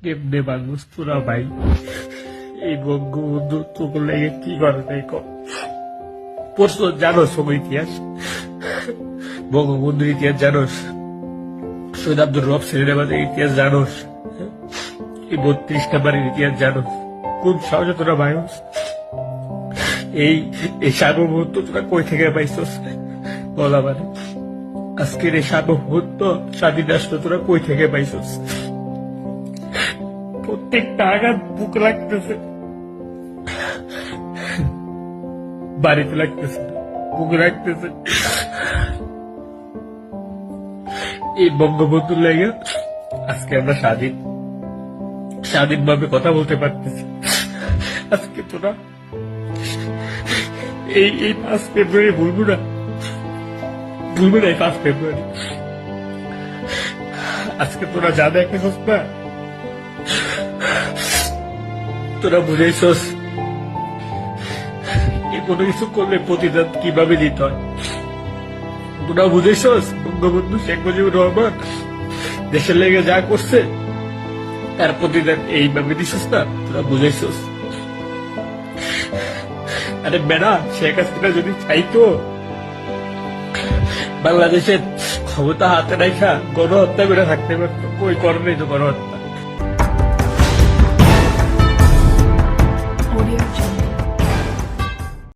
কেমনে মানুষ তোরা ভাই? এই বঙ্গবন্ধু তোকে লেগে কি করে নাই কম প্রশ্ন জানোস? সময় ইতিহাস, বঙ্গবন্ধুর ইতিহাস জানোস? সৈয়দ আব্দুর রব সিনেমাদের ইতিহাস জানোস? এই 32টা বাড়ির ইতিহাস জানোস? কোন সাহসে তোরা ভাই এই এই সার্বভৌমত্ব তোরা কই থেকে পাইছস? বলা মানে আজকের এই সার্বভৌমত্ব স্বাধীন রাষ্ট্র তোরা কই থেকে পাইছস? প্রত্যেকটা আঘাত বুক লাগতেছে, বাড়িতে লাগতেছে, বুক রাখতেছে। এই বঙ্গবন্ধুর লেগে আজকে আমরা স্বাধীনভাবে কথা বলতে পারতেছি। আজকে তোরা এই 5 ফেব্রুয়ারি ভুলবো না এই 5 ফেব্রুয়ারি। আজকে তোরা যা দেখেছস না, তোরা বুঝেছস কোনো কিছু করলে প্রতিদান কিভাবে দিতে হয়। তোরা বুঝেছস বঙ্গবন্ধু শেখ মুজিবুর রহমান দেশের লেগে যা করছে তার প্রতিদান এইভাবে দিছস না, তোরা বুঝেছস। আরে বেড়া, শেখ হাসিনা যদি চাইতো বাংলাদেশের ক্ষমতা হাতে রাখা গণহত্যা করে থাকতে পারতো, কই করে নাই তো গণহত্যা।